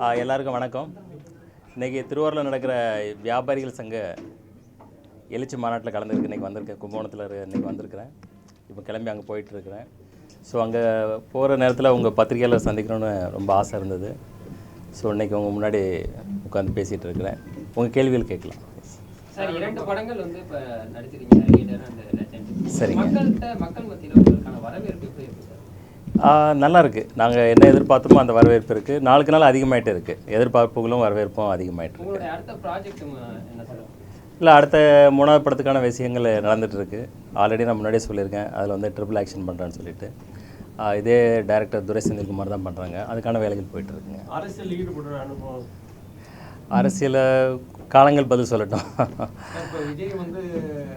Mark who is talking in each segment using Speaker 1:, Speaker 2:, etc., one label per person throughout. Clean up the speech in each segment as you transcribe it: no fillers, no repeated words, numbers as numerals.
Speaker 1: எல்லாருக்கும் வணக்கம். இன்றைக்கி திருவாரூரில் நடக்கிற வியாபாரிகள் சங்க எழுச்சி மாநாட்டில் கலந்துருக்கு. இன்றைக்கி வந்திருக்கேன், கும்பகோணத்தில் இன்றைக்கி வந்திருக்கிறேன். இப்போ கிளம்பி அங்கே போயிட்டுருக்கிறேன். ஸோ அங்கே போகிற நேரத்தில் உங்கள் பத்திரிகையாளர் சந்திக்கணும்னு ரொம்ப ஆசை இருந்தது. ஸோ இன்றைக்கி உங்கள் முன்னாடி உட்காந்து பேசிகிட்டு இருக்கிறேன். உங்கள் கேள்விகள் கேட்கலாம்.
Speaker 2: சார், 2 படங்கள் வந்து இப்போ நடிச்சிருக்கீங்க, லீடர் அண்ட் லெஜெண்ட்.
Speaker 1: சரிங்க.
Speaker 2: மக்கள் மத்தியில் உங்களுக்கான வரவேற்பு எப்படி இருக்குது சார்?
Speaker 1: நல்லா இருக்குது. நாங்கள் என்ன எதிர்பார்த்தோமோ அந்த வரவேற்பு இருக்குது. நாளுக்கு நாள் அதிகமாகிட்டே இருக்குது. எதிர்பார்ப்புகளும் வரவேற்பும் அதிகமாகிட்டு இருக்கு.
Speaker 2: உங்களுடைய அடுத்த ப்ராஜெக்ட் என்ன சார்?
Speaker 1: இல்லை, அடுத்த 3வது படத்துக்கான விஷயங்கள் நடந்துகிட்ருக்கு. ஆல்ரெடி நான் முன்னாடியே சொல்லியிருக்கேன். அதில் வந்து ட்ரிபிள் ஆக்ஷன் பண்ணுறேன்னு சொல்லிட்டு இதே டைரக்டர் துரை செந்தில்குமார் தான் பண்ணுறாங்க. அதுக்கான வேலைகள் போயிட்டுருக்குங்க.
Speaker 2: அரசியல் ஈடுபடுற அனுபவம்?
Speaker 1: அரசியல் காலங்கள் பதில் சொல்லட்டும்.
Speaker 2: இப்போ விஜய் வந்து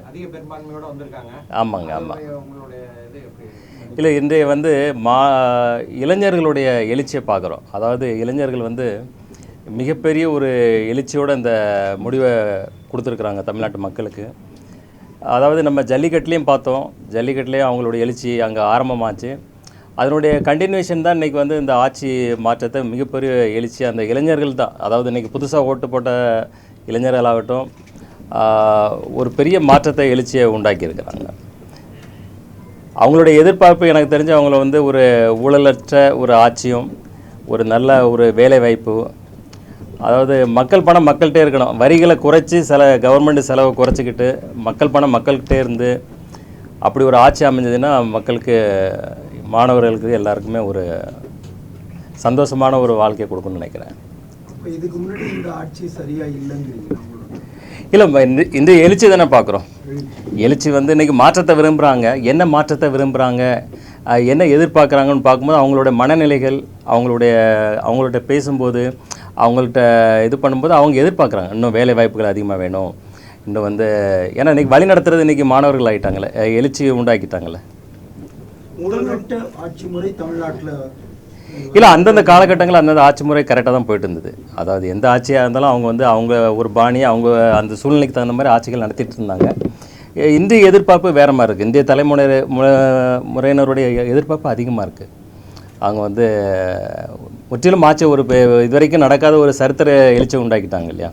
Speaker 2: அதிக பெரும்பான்மையோடு வந்திருக்காங்க.
Speaker 1: ஆமாங்க, ஆமாம்.
Speaker 2: உங்களுடைய இது எப்படி?
Speaker 1: இல்லை, இன்றைய வந்து இளைஞர்களுடைய எழுச்சியை பார்க்குறோம். அதாவது இளைஞர்கள் வந்து மிகப்பெரிய ஒரு எழுச்சியோடு இந்த முடிவை கொடுத்துருக்குறாங்க தமிழ்நாட்டு மக்களுக்கு. அதாவது நம்ம ஜல்லிக்கட்டுலேயும் பார்த்தோம். ஜல்லிக்கட்டுலேயும் அவங்களுடைய எழுச்சி அங்கே ஆரம்பமாச்சு. அதனுடைய கண்டினியூஷன் தான் இன்றைக்கி வந்து இந்த ஆட்சி மாற்றத்தை மிகப்பெரிய எழுச்சி அந்த இளைஞர்கள் தான். அதாவது இன்றைக்கி புதுசாக ஓட்டு போட்ட இளைஞர்களாகட்டும் ஒரு பெரிய மாற்றத்தை எழுச்சியை உண்டாக்கியிருக்கிறாங்க. அவங்களுடைய எதிர்பார்ப்பு எனக்கு தெரிஞ்சு அவங்கள வந்து ஒரு ஊழலற்ற ஒரு ஆட்சியும் ஒரு நல்ல ஒரு வேலை வாய்ப்பு, அதாவது மக்கள் பணம் மக்கள்கிட்டே இருக்கணும். வரிகளை குறைச்சி கவர்மெண்ட் செலவை குறைச்சிக்கிட்டு மக்கள் பணம் மக்கள்கிட்டே இருந்து அப்படி ஒரு ஆட்சி அமைஞ்சதுன்னா மக்களுக்கு, மாணவர்களுக்கு எல்லாருக்குமே ஒரு சந்தோஷமான ஒரு வாழ்க்கையை கொடுக்கணும்னு நினைக்கிறேன்.
Speaker 3: இதுக்கு முன்னாடி இந்த ஆட்சி சரியாக இல்லைங்கிறீங்க?
Speaker 1: இல்லை, இந்த எழுச்சி தானே பார்க்குறோம். எழுச்சி வந்து இன்றைக்கி மாற்றத்தை விரும்புகிறாங்க. என்ன மாற்றத்தை விரும்புகிறாங்க, என்ன எதிர்பார்க்குறாங்கன்னு பார்க்கும்போது அவங்களோட மனநிலைகள், அவங்கள்ட்ட பேசும்போது, அவங்கள்ட்ட இது பண்ணும்போது அவங்க எதிர்பார்க்குறாங்க இன்னும் வேலை வாய்ப்புகள் அதிகமாக வேணும். இன்னும் வந்து ஏன்னா இன்றைக்கி வழி நடத்துறது இன்றைக்கி மாணவர்கள் ஆகிட்டாங்களே, எழுச்சி உண்டாக்கிட்டாங்களே.
Speaker 3: முதல்கட்ட ஆட்சி முறை தமிழ்நாட்டில்
Speaker 1: இல்லை, அந்தந்த காலகட்டங்களில் அந்தந்த ஆட்சி முறை கரெக்டாக தான் போயிட்டு இருந்தது. அதாவது எந்த ஆட்சியாக இருந்தாலும் அவங்க ஒரு பாணியை அவங்க அந்த சூழ்நிலைக்கு தகுந்த மாதிரி ஆட்சிகள் நடத்திட்டு இருந்தாங்க. இந்திய எதிர்பார்ப்பு வேறு மாதிரி இருக்குது. இந்திய முறையினருடைய எதிர்பார்ப்பு அதிகமாக இருக்குது. அவங்க வந்து முற்றிலும் ஆட்சி ஒரு இதுவரைக்கும் நடக்காத ஒரு சரித்திர எழுச்சி உண்டாக்கிட்டாங்க இல்லையா.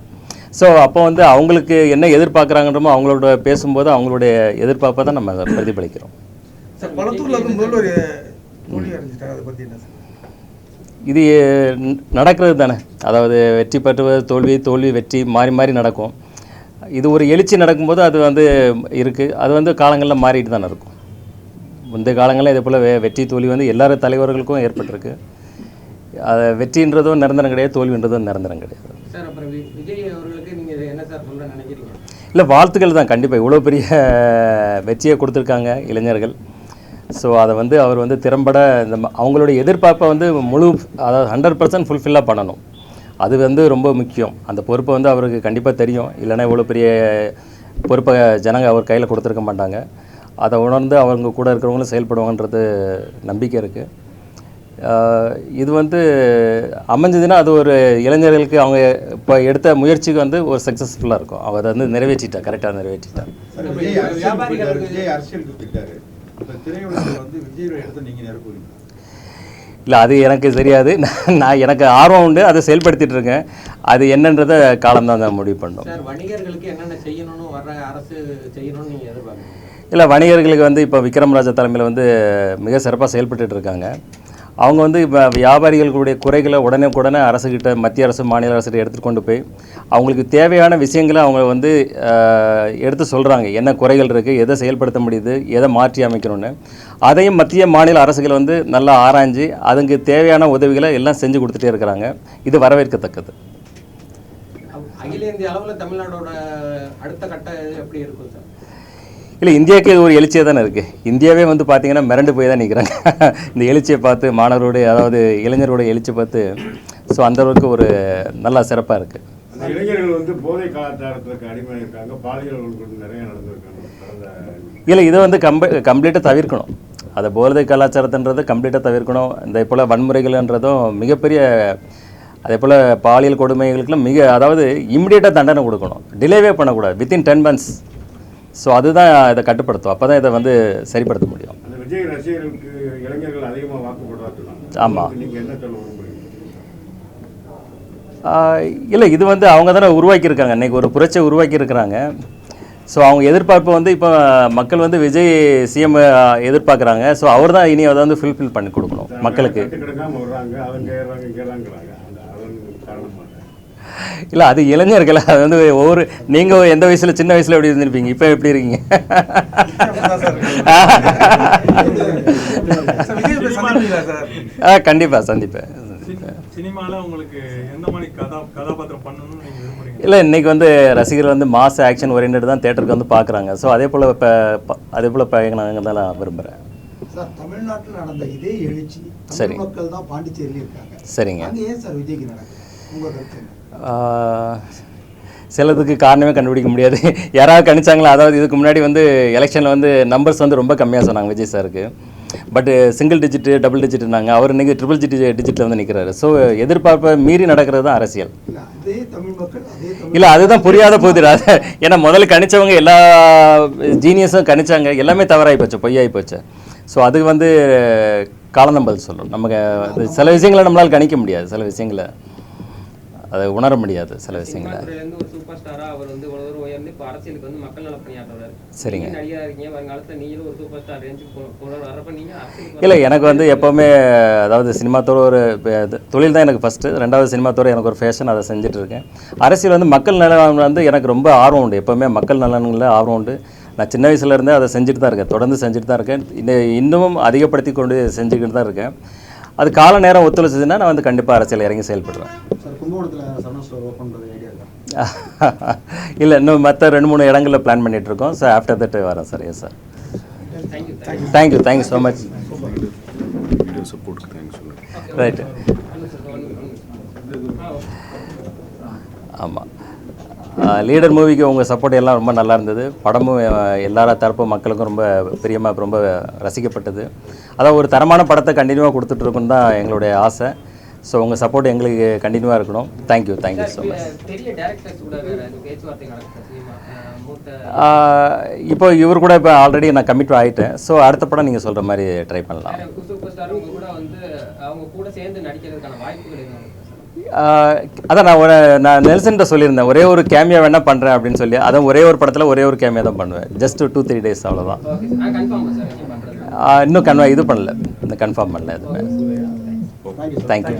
Speaker 1: ஸோ அப்போ வந்து அவங்களுக்கு என்ன எதிர்பார்க்குறாங்கன்றமோ அவங்களோட பேசும்போது அவங்களுடைய எதிர்பார்ப்பை தான் நம்ம பிரதிபலிக்கிறோம். இது நடக்கிறது தானே. அதாவது வெற்றி பெற்றுவது தோல்வி வெற்றி மாறி மாறி நடக்கும். இது ஒரு எழுச்சி நடக்கும்போது அது வந்து இருக்குது. அது வந்து காலங்களில் மாறிட்டு தானே இருக்கும். முந்தைய காலங்களில் இதே போல் வெற்றி தோல்வி வந்து எல்லாரும் தலைவர்களுக்கும் ஏற்பட்டிருக்கு. அது வெற்றின்றதும் நிரந்தரம் கிடையாது, தோல்வின்றதும் நிரந்தரம் கிடையாது.
Speaker 2: சார், அப்புறம் விஜய் அவர்களுக்கு நீங்கள் என்ன சார் சொல்ல நினைக்கிறீங்க?
Speaker 1: இல்லை, வாழ்த்துக்கள் தான். கண்டிப்பாக இவ்வளோ பெரிய வெற்றியை கொடுத்துருக்காங்க இளைஞர்கள். ஸோ அதை வந்து அவர் வந்து திறம்பட அவங்களுடைய எதிர்பார்ப்பை வந்து அதாவது 100% ஃபுல்ஃபில்லாக பண்ணணும். அது வந்து ரொம்ப முக்கியம். அந்த பொறுப்பை வந்து அவருக்கு கண்டிப்பாக தெரியும். இல்லைன்னா இவ்வளோ பெரிய பொறுப்பை ஜனங்க அவர் கையில் கொடுத்துருக்க மாட்டாங்க. அதை உணர்ந்து அவங்க கூட இருக்கிறவங்களும் செயல்படுவாங்கன்றது நம்பிக்கை இருக்குது. இது வந்து அமைஞ்சதுன்னா அது ஒரு இளைஞர்களுக்கு அவங்க இப்போ எடுத்த முயற்சிக்கு வந்து ஒரு சக்ஸஸ்ஃபுல்லாக இருக்கும். அவர் வந்து கரெக்டாக நிறைவேற்றிட்டா. இல்லை, அது எனக்கு தெரியாது. எனக்கு ஆர்வம் உண்டு, அதை செயல்படுத்திட்டு இருக்கேன். அது என்னன்றதை காலம்தான் முடிவு பண்ணோம்.
Speaker 2: வணிகர்களுக்கு என்னென்ன செய்யணும்னு வர்ற அரசு செய்யணும்னு நீங்கள் எதிர்பார்க்குறீங்க?
Speaker 1: இல்லை, வணிகர்களுக்கு வந்து இப்போ விக்ரம் ராஜா தலைமையில் வந்து மிக சிறப்பாக செயல்பட்டு இருக்காங்க. அவங்க வந்து இப்போ வியாபாரிகளுடைய குறைகளை உடனே அரசுக்கிட்ட, மத்திய அரசு மாநில அரசுகிட்ட எடுத்துகிட்டு கொண்டு போய் அவங்களுக்கு தேவையான விஷயங்களை அவங்க வந்து எடுத்து சொல்கிறாங்க. என்ன குறைகள் இருக்குது, எதை செயல்படுத்த முடியுது, எதை மாற்றி அமைக்கணும்னு. அதையும் மத்திய மாநில அரசுகள் வந்து நல்லா ஆராய்ஞ்சு அதுக்கு தேவையான உதவிகளை எல்லாம் செஞ்சு கொடுத்துட்டே இருக்கிறாங்க. இது வரவேற்கத்தக்கது.
Speaker 2: அகில இந்திய அளவில் தமிழ்நாடோட அடுத்த கட்ட எப்படி இருக்கும் சார்?
Speaker 1: இல்லை, இந்தியாவுக்கு இது ஒரு எழுச்சியாக தானே இருக்குது. இந்தியாவே வந்து பார்த்திங்கன்னா மிரண்டு போய் தான் நிற்கிறாங்க இந்த எழுச்சியை பார்த்து, மாணவர்களுடைய அதாவது இளைஞர்களுடைய எழுச்சியை பார்த்து. ஸோ அந்தளவுக்கு ஒரு நல்லா சிறப்பாக இருக்குது.
Speaker 4: இளைஞர்கள் வந்து போதை கலாச்சாரத்துக்கு அடிமையாக இருக்காங்க, பாலியல் நிறைய நடந்திருக்காங்க.
Speaker 1: இல்லை, இதை வந்து கம்ப்ளீட்டாக தவிர்க்கணும். அதை போதை கலாச்சாரத்துன்றது கம்ப்ளீட்டாக தவிர்க்கணும். இந்த போல் வன்முறைகள்ன்றதும் மிகப்பெரிய, அதே போல் பாலியல் கொடுமைகளுக்கெல்லாம் அதாவது இம்மிடியேட்டாக தண்டனை கொடுக்கணும். டிலேவே பண்ணக்கூடாது. Within 10 months. ஸோ அதுதான் இதை கட்டுப்படுத்தும். அப்போ தான் இதை வந்து சரிப்படுத்த முடியும்.
Speaker 4: விஜய் ரசிகர்களுக்கு இளைஞர்கள் அதிகமாக வாக்கு போடுறாங்க.
Speaker 1: ஆமாம்.
Speaker 4: நீங்கள் என்ன சொல்ல விரும்புகிறீங்க?
Speaker 1: இல்லை, இது வந்து அவங்க தானே உருவாக்கியிருக்காங்க, இன்றைக்கி ஒரு புரட்சியை உருவாக்கியிருக்கிறாங்க. ஸோ அவங்க எதிர்பார்ப்பு வந்து இப்போ மக்கள் வந்து விஜய் சிஎம் எதிர்பார்க்குறாங்க. ஸோ அவர் தான் இனி அதை வந்து ஃபுல்ஃபில் பண்ணி கொடுக்கணும் மக்களுக்கு. இல்லை, அது இளைஞர்கள். அது வந்து ஒவ்வொரு நீங்கள் எந்த வயசில் சின்ன வயசில் எப்படி இருந்திருப்பீங்க, இப்போ எப்படி இருக்கீங்க? கண்டிப்பாக சந்திப்பேன்.
Speaker 5: சினிமாவில் உங்களுக்கு எந்த மாதிரி கதாபாத்திரம் பண்ணணும்னு நீங்கள் விரும்புறீங்க?
Speaker 1: இல்லை, இன்றைக்கி வந்து ரசிகர்கள் வந்து மாஸ் ஆக்ஷன் ஓரியன்ட் தான் தேட்டருக்கு வந்து பார்க்குறாங்க. ஸோ அதே போல் நாங்கள் தான் நான் விரும்புகிறேன்.
Speaker 3: சார், தமிழ்நாட்டில் நடந்த இதே எழுச்சி
Speaker 1: சரி.
Speaker 3: மக்கள் தான் பாண்டிச்சேரியில் இருக்காங்க.
Speaker 1: சரிங்க.
Speaker 3: அங்கே ஏன் சார் விஜய்க்கு நடக்குது? உங்கள் கருத்து என்ன?
Speaker 1: சிலதுக்கு காரணமே கண்டுபிடிக்க முடியாது. யாராவது கணிச்சாங்களா? அதாவது இதுக்கு முன்னாடி வந்து எலெக்ஷனில் வந்து நம்பர்ஸ் வந்து ரொம்ப கம்மியாக சொன்னாங்க விஜய் சாருக்கு. பட் சிங்கிள் டிஜிட்டு டபுள் டிஜிட்னாங்க. அவர் இன்றைக்கி ட்ரிபிள் டிஜிட்டில் வந்து நிற்கிறாரு. ஸோ எதிர்பார்ப்பை மீறி நடக்கிறது தான் அரசியல்.
Speaker 3: அதே தமிழ் மக்கள்
Speaker 1: இல்லை, அதுதான் புரியாத போகுது. ஏன்னா முதல்ல கணிச்சவங்க எல்லா ஜீனியஸும் கணிச்சாங்க, எல்லாமே தவறாகி போச்சு, பொய்யாகி போச்சு. ஸோ அதுக்கு வந்து காலம் பதில் சொல்லணும். நமக்கு சில விஷயங்களை நம்மளால் கணிக்க முடியாது, சில விஷயங்களை அதை உணர முடியாது, சில விஷயங்களை.
Speaker 2: ஒரு சூப்பர் ஸ்டாரா அவர் வந்து ஒரு உயர்ந்து இப்போ அரசியலுக்கு வந்து மக்கள் நல பணியாற்றுறாரு.
Speaker 1: சரிங்க.
Speaker 2: நடிகராக இருக்கீங்க, வருங்காலத்தில் நீங்களும் ஒரு சூப்பர் ஸ்டார் ரேஞ்சுக்கு வரப்ப நீங்கள்
Speaker 1: இல்லை, எனக்கு வந்து எப்போவுமே அதாவது சினிமா துறை ஒரு தொழில் தான் எனக்கு ஃபஸ்ட்டு. ரெண்டாவது சினிமா துறை எனக்கு ஒரு ஃபேஷன், அதை செஞ்சுட்ருக்கேன். அரசியல் வந்து மக்கள் நலன் வந்து எனக்கு ரொம்ப ஆர்வம் உண்டு. எப்போவுமே மக்கள் நலன்களில் ஆர்வம் உண்டு. நான் சின்ன வயசுலேருந்தே அதை செஞ்சுட்டு தான் இருக்கேன், தொடர்ந்து செஞ்சுட்டு தான் இருக்கேன். இன்னமும் அதிகப்படுத்தி கொண்டு செஞ்சுக்கிட்டு தான் இருக்கேன். அது கால நேரம் ஒத்துழைச்சதுன்னா நான் வந்து கண்டிப்பாக அரசியல் இறங்கி செயல்படுவேன்.
Speaker 3: சார், கும்பகோணத்தில் சரண ஸ்டோர் ஓப்பன் பண்ணுறது ஐடியா இருக்கா?
Speaker 1: இல்லை, இன்னும் மற்ற 2-3 இடங்களில் பிளான் பண்ணிகிட்ருக்கோம். ஸோ ஆஃப்டர் தட் வரேன் sir. Yes sir. Thank you so much. Right. ஆமாம், லீடர் மூவிக்கு உங்கள் சப்போர்ட் எல்லாம் ரொம்ப நல்லா இருந்தது. படமும் எல்லா தரப்பு மக்களுக்கும் ரொம்ப பிரியமாக ரொம்ப ரசிக்கப்பட்டது. அதாவது ஒரு தரமான படத்தை கண்டினியூவாக கொடுத்துட்ருக்குன்னு தான் எங்களுடைய ஆசை. ஸோ உங்கள் சப்போர்ட் எங்களுக்கு கண்டினியூவாக இருக்கணும். Thank you so much. இப்போ இவர் கூட இப்போ ஆல்ரெடி நான் கமிட் ஆகிட்டேன். ஸோ அடுத்த படம் நீங்கள் சொல்கிற மாதிரி ட்ரை பண்ணலாம். அதான் நான் நெல்சன்கிட்ட சொல்லியிருந்தேன், ஒரே ஒரு கேமியா வேணால் பண்ணுறேன் அப்படின்னு சொல்லி. அதான் ஒரே ஒரு படத்தில் ஒரே ஒரு கேமியா தான் பண்ணுவேன். ஜஸ்ட் 2-3 days அவ்வளோதான். இன்னும் இது பண்ணல, இந்த கன்ஃபார்ம் பண்ணல எதுவுமே. தேங்க்யூ.